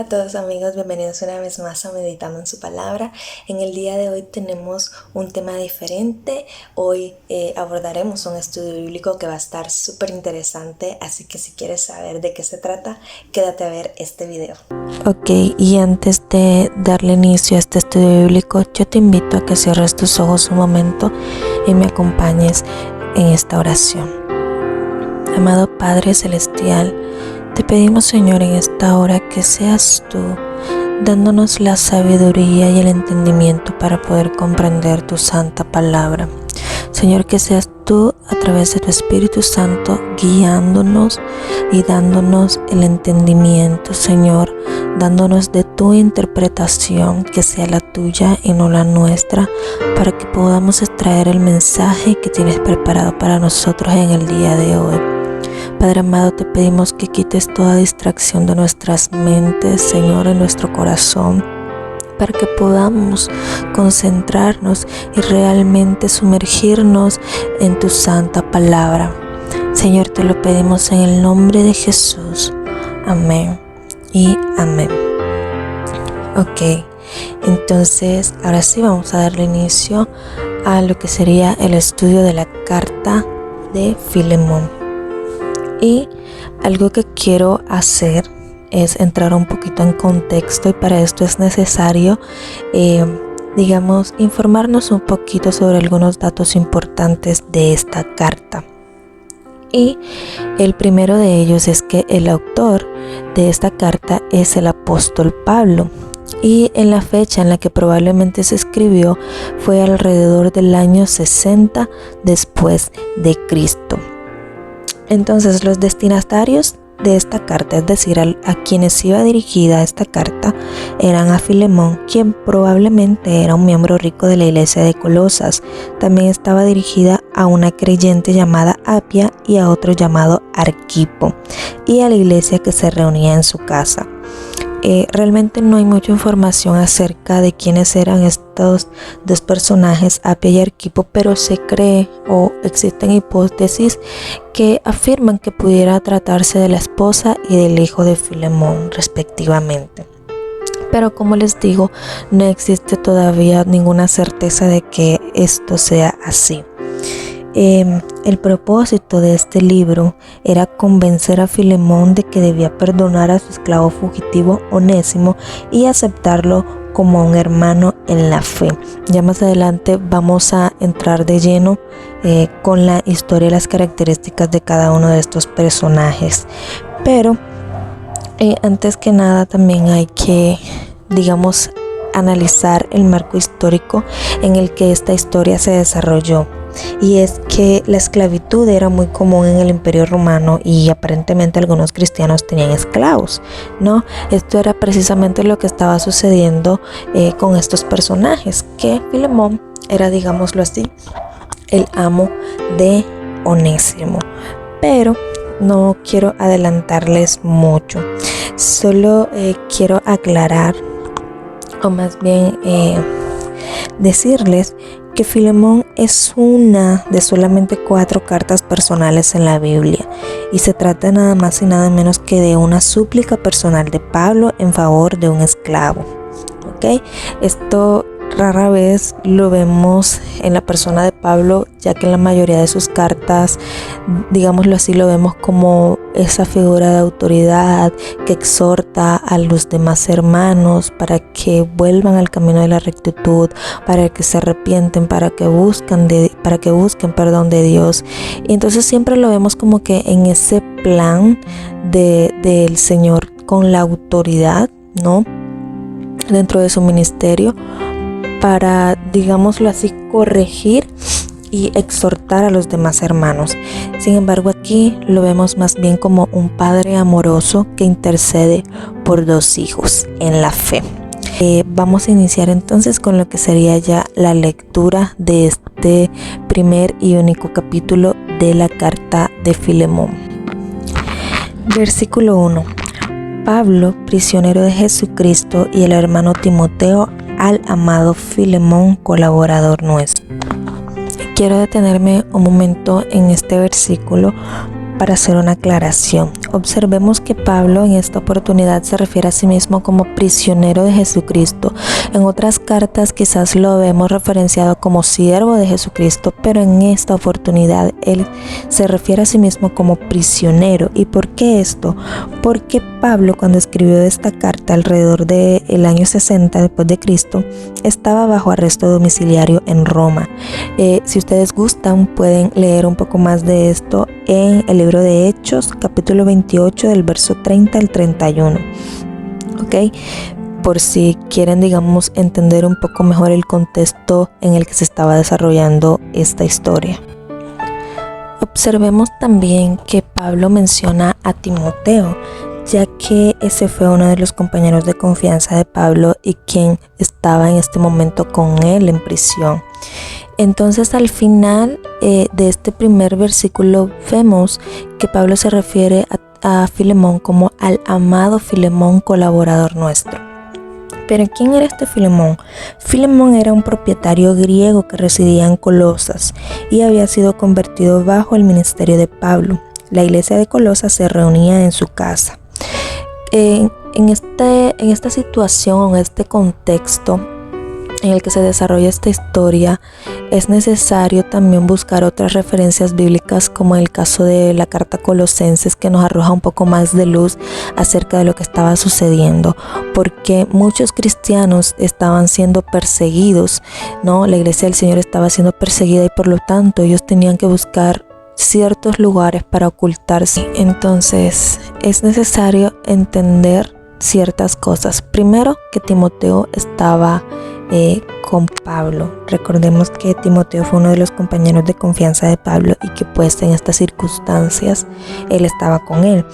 a todos amigos, bienvenidos una vez más a Meditando en su Palabra. En el día de hoy tenemos un tema diferente. Hoy abordaremos un estudio bíblico que va a estar súper interesante, así que si quieres saber de qué se trata, quédate a ver este video. Ok, y antes de darle inicio a este estudio bíblico, yo te invito a que cierres tus ojos un momento y me acompañes en esta oración. Amado Padre Celestial, te pedimos, Señor, en esta hora que seas tú dándonos la sabiduría y el entendimiento para poder comprender tu santa palabra. Señor, que seas tú a través de tu Espíritu Santo guiándonos y dándonos el entendimiento, Señor, dándonos de tu interpretación, que sea la tuya y no la nuestra, para que podamos extraer el mensaje que tienes preparado para nosotros en el día de hoy. Padre amado, te pedimos que quites toda distracción de nuestras mentes, Señor, en nuestro corazón, para que podamos concentrarnos y realmente sumergirnos en tu santa palabra. Señor, te lo pedimos en el nombre de Jesús. Amén y amén. Ok, entonces ahora sí vamos a darle inicio a lo que sería el estudio de la carta de Filemón. Y algo que quiero hacer es entrar un poquito en contexto, y para esto es necesario, informarnos un poquito sobre algunos datos importantes de esta carta. Y el primero de ellos es que el autor de esta carta es el apóstol Pablo. Y en la fecha en la que probablemente se escribió fue alrededor del año 60 después de Cristo. Entonces los destinatarios de esta carta, es decir, a quienes iba dirigida esta carta, eran a Filemón, quien probablemente era un miembro rico de la iglesia de Colosas. También estaba dirigida a una creyente llamada Apia y a otro llamado Arquipo, y a la iglesia que se reunía en su casa. Realmente no hay mucha información acerca de quiénes eran estos dos personajes, Apia y Arquipo, pero se cree o existen hipótesis que afirman que pudiera tratarse de la esposa y del hijo de Filemón, respectivamente. Pero como les digo, no existe todavía ninguna certeza de que esto sea así. El propósito de este libro era convencer a Filemón de que debía perdonar a su esclavo fugitivo Onésimo y aceptarlo como un hermano en la fe. Ya más adelante vamos a entrar de lleno con la historia y las características de cada uno de estos personajes. Pero antes que nada también hay que, analizar el marco histórico en el que esta historia se desarrolló. Y es que la esclavitud era muy común en el Imperio Romano y aparentemente algunos cristianos tenían esclavos, ¿no? Esto era precisamente lo que estaba sucediendo con estos personajes, que Filemón era, digámoslo así, el amo de Onésimo. Pero no quiero adelantarles mucho, solo quiero aclarar, o más bien decirles que Filemón es una de solamente 4 cartas personales en la Biblia, y se trata nada más y nada menos que de una súplica personal de Pablo en favor de un esclavo. ¿Ok? Esto rara vez lo vemos en la persona de Pablo, ya que en la mayoría de sus cartas, digámoslo así, lo vemos como esa figura de autoridad que exhorta a los demás hermanos para que vuelvan al camino de la rectitud, para que se arrepienten, para que busquen perdón de Dios. Y entonces siempre lo vemos como que en ese plan del Señor con la autoridad, ¿no?, dentro de su ministerio, para, digámoslo así, corregir y exhortar a los demás hermanos. Sin embargo, aquí lo vemos más bien como un padre amoroso que intercede por 2 hijos en la fe. Vamos a iniciar entonces con lo que sería ya la lectura de este primer y único capítulo de la carta de Filemón. Versículo 1. Pablo, prisionero de Jesucristo, y el hermano Timoteo, al amado Filemón, colaborador nuestro. Quiero detenerme un momento en este versículo para hacer una aclaración. observemos que Pablo en esta oportunidad se refiere a sí mismo como prisionero de Jesucristo. En otras cartas quizás lo vemos referenciado como siervo de Jesucristo, pero en esta oportunidad él se refiere a sí mismo como prisionero. ¿Y por qué esto? Porque Pablo, cuando escribió esta carta alrededor del año 60 después de Cristo, estaba bajo arresto domiciliario en Roma. Si ustedes gustan, pueden leer un poco más de esto en el libro de Hechos, capítulo 28, del verso 30 al 31. ¿Ok? Por si quieren, digamos, entender un poco mejor el contexto en el que se estaba desarrollando esta historia. Observemos también que Pablo menciona a Timoteo, ya que ese fue uno de los compañeros de confianza de Pablo y quien estaba en este momento con él en prisión. Entonces, al final de este primer versículo vemos que Pablo se refiere a Filemón como al amado Filemón, colaborador nuestro. Pero ¿quién era este Filemón? Filemón era un propietario griego que residía en Colosas y había sido convertido bajo el ministerio de Pablo. La iglesia de Colosas se reunía en su casa. En esta situación, en este contexto en el que se desarrolla esta historia, es necesario también buscar otras referencias bíblicas, como el caso de la carta a Colosenses, que nos arroja un poco más de luz acerca de lo que estaba sucediendo, porque muchos cristianos estaban siendo perseguidos, ¿no? La iglesia del Señor estaba siendo perseguida y por lo tanto ellos tenían que buscar ciertos lugares para ocultarse. Entonces es necesario entender ciertas cosas. Primero, que Timoteo estaba con Pablo. Recordemos que Timoteo fue uno de los compañeros de confianza de Pablo y que pues en estas circunstancias él estaba con él.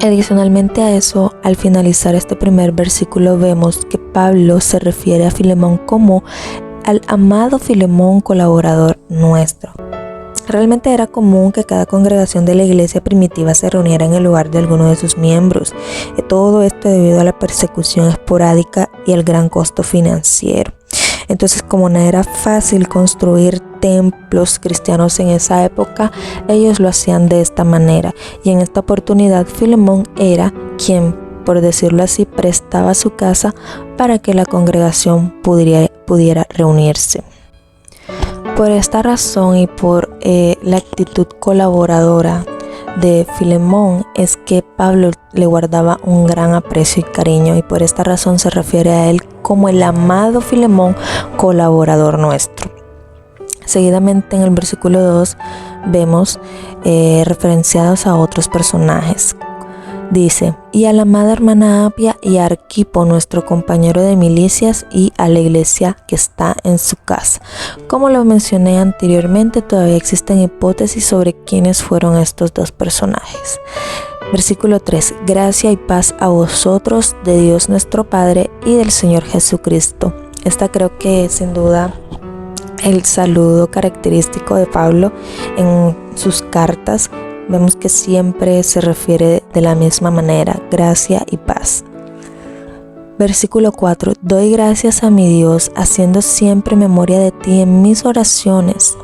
Adicionalmente a eso, al finalizar este primer versículo vemos que Pablo se refiere a Filemón como al amado Filemón, colaborador nuestro. Realmente era común que cada congregación de la iglesia primitiva se reuniera en el hogar de alguno de sus miembros. Todo esto debido a la persecución esporádica y el gran costo financiero. Entonces, como no era fácil construir templos cristianos en esa época, ellos lo hacían de esta manera. Y en esta oportunidad, Filemón era quien, por decirlo así, prestaba su casa para que la congregación pudiera reunirse. Por esta razón y por la actitud colaboradora de Filemón es que Pablo le guardaba un gran aprecio y cariño, y por esta razón se refiere a él como el amado Filemón, colaborador nuestro. Seguidamente en el versículo 2 vemos referenciados a otros personajes. Dice: y a la amada hermana Apia y a Arquipo, nuestro compañero de milicias, y a la iglesia que está en su casa. Como lo mencioné anteriormente, todavía existen hipótesis sobre quiénes fueron estos dos personajes. Versículo 3: gracia y paz a vosotros de Dios nuestro Padre y del Señor Jesucristo. Esta creo que es sin duda el saludo característico de Pablo en sus cartas. Vemos que siempre se refiere de la misma manera: gracia y paz. Versículo 4: doy gracias a mi Dios, haciendo siempre memoria de ti en mis oraciones.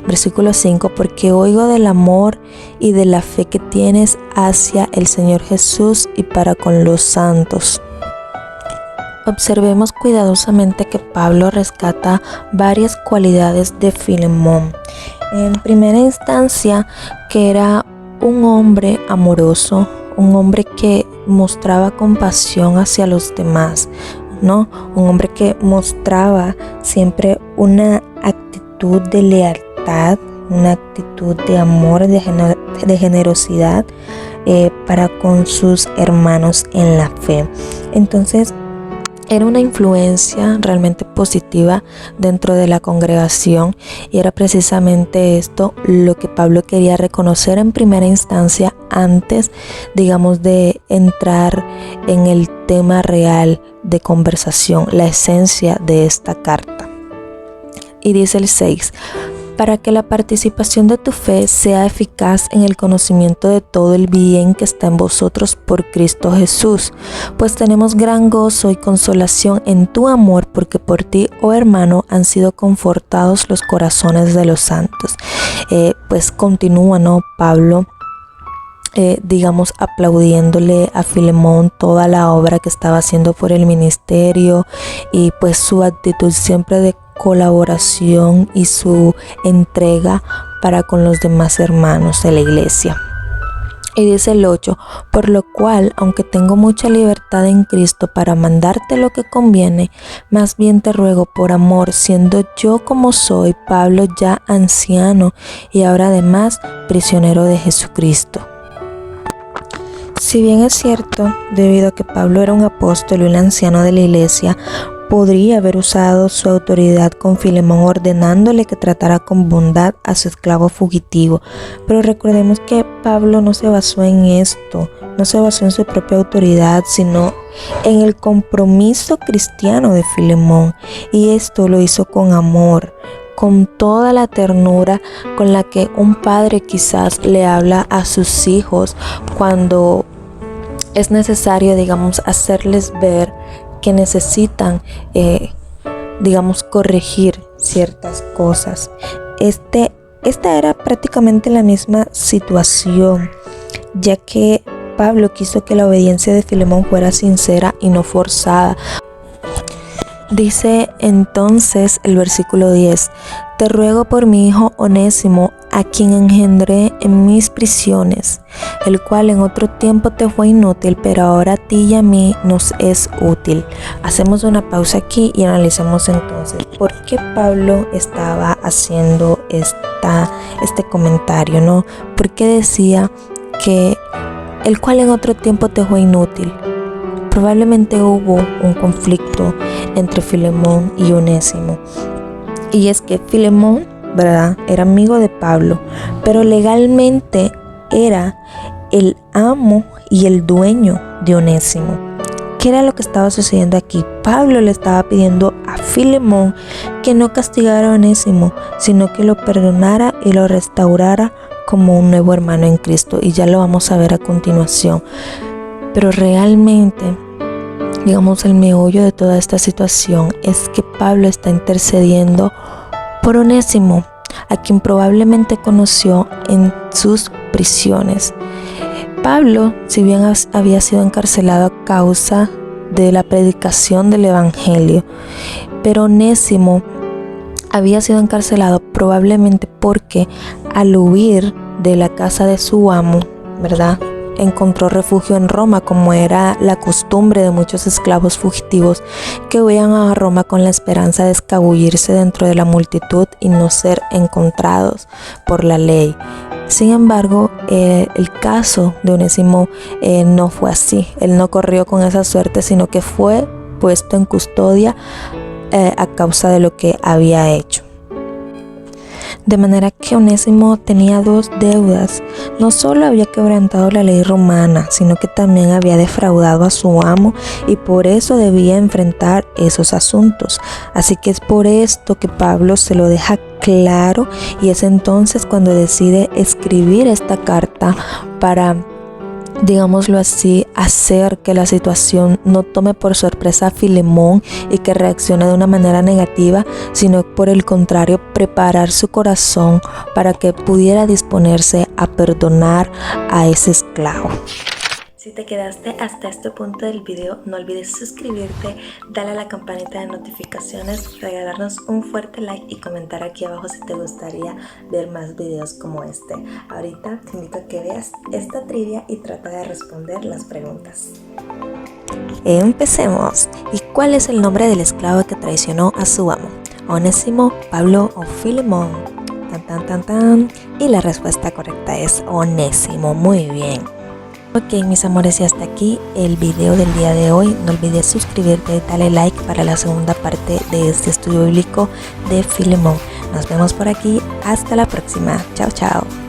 Versículo 5: porque oigo del amor y de la fe que tienes hacia el Señor Jesús y para con los santos. Observemos cuidadosamente que Pablo rescata varias cualidades de Filemón. En primera instancia, que era un hombre amoroso, un hombre que mostraba compasión hacia los demás, ¿no? Un hombre que mostraba siempre una actitud de lealtad, una actitud de amor, de generosidad para con sus hermanos en la fe. Entonces, era una influencia realmente positiva dentro de la congregación, y era precisamente esto lo que Pablo quería reconocer en primera instancia antes, digamos, de entrar en el tema real de conversación, la esencia de esta carta. Y dice el 6: para que la participación de tu fe sea eficaz en el conocimiento de todo el bien que está en vosotros por Cristo Jesús, pues tenemos gran gozo y consolación en tu amor, porque por ti, oh hermano, han sido confortados los corazones de los santos. Pues continúa, ¿no? Pablo digamos, aplaudiéndole a Filemón toda la obra que estaba haciendo por el ministerio y pues su actitud siempre de colaboración y su entrega para con los demás hermanos de la iglesia. Y dice el 8, por lo cual, aunque tengo mucha libertad en Cristo para mandarte lo que conviene, más bien te ruego por amor, siendo yo como soy, Pablo ya anciano y ahora además prisionero de Jesucristo. Si bien es cierto, debido a que Pablo era un apóstol y un anciano de la iglesia, podría haber usado su autoridad con Filemón ordenándole que tratara con bondad a su esclavo fugitivo. Pero recordemos que Pablo no se basó en esto, no se basó en su propia autoridad, sino en el compromiso cristiano de Filemón. Y esto lo hizo con amor, con toda la ternura con la que un padre quizás le habla a sus hijos cuando es necesario, digamos, hacerles ver que necesitan, corregir ciertas cosas. Esta era prácticamente la misma situación, ya que Pablo quiso que la obediencia de Filemón fuera sincera y no forzada. Dice entonces el versículo 10, te ruego por mi hijo Onésimo, a quien engendré en mis prisiones, el cual en otro tiempo te fue inútil, pero ahora a ti y a mí nos es útil. Hacemos una pausa aquí y analicemos entonces por qué Pablo estaba haciendo este comentario, ¿no? ¿Por qué decía que el cual en otro tiempo te fue inútil? Probablemente hubo un conflicto entre Filemón y Onésimo. Y es que Filemón, ¿verdad?, era amigo de Pablo, pero legalmente era el amo y el dueño de Onésimo. ¿Qué era lo que estaba sucediendo aquí? Pablo le estaba pidiendo a Filemón que no castigara a Onésimo, sino que lo perdonara y lo restaurara como un nuevo hermano en Cristo. Y ya lo vamos a ver a continuación. Pero realmente, digamos, el meollo de toda esta situación es que Pablo está intercediendo por Onésimo, a quien probablemente conoció en sus prisiones. Pablo, si bien había sido encarcelado a causa de la predicación del evangelio, pero Onésimo había sido encarcelado probablemente porque al huir de la casa de su amo, ¿verdad?, encontró refugio en Roma, como era la costumbre de muchos esclavos fugitivos que huían a Roma con la esperanza de escabullirse dentro de la multitud y no ser encontrados por la ley. Sin embargo, el caso de Onésimo no fue así. Él no corrió con esa suerte, sino que fue puesto en custodia a causa de lo que había hecho. De manera que Onésimo tenía dos deudas. No solo había quebrantado la ley romana, sino que también había defraudado a su amo y por eso debía enfrentar esos asuntos. Así que es por esto que Pablo se lo deja claro y es entonces cuando decide escribir esta carta para, digámoslo así, hacer que la situación no tome por sorpresa a Filemón y que reaccione de una manera negativa, sino por el contrario, preparar su corazón para que pudiera disponerse a perdonar a ese esclavo. Si te quedaste hasta este punto del video, no olvides suscribirte, darle a la campanita de notificaciones, regalarnos un fuerte like y comentar aquí abajo si te gustaría ver más videos como este. Ahorita te invito a que veas esta trivia y trata de responder las preguntas. Empecemos. ¿Y cuál es el nombre del esclavo que traicionó a su amo? ¿Onésimo, Pablo o Filemón? Y la respuesta correcta es Onésimo. Muy bien. Ok, mis amores, y hasta aquí el video del día de hoy. No olvides suscribirte y darle like para la segunda parte de este estudio bíblico de Filemón. Nos vemos por aquí. Hasta la próxima. Chao, chao.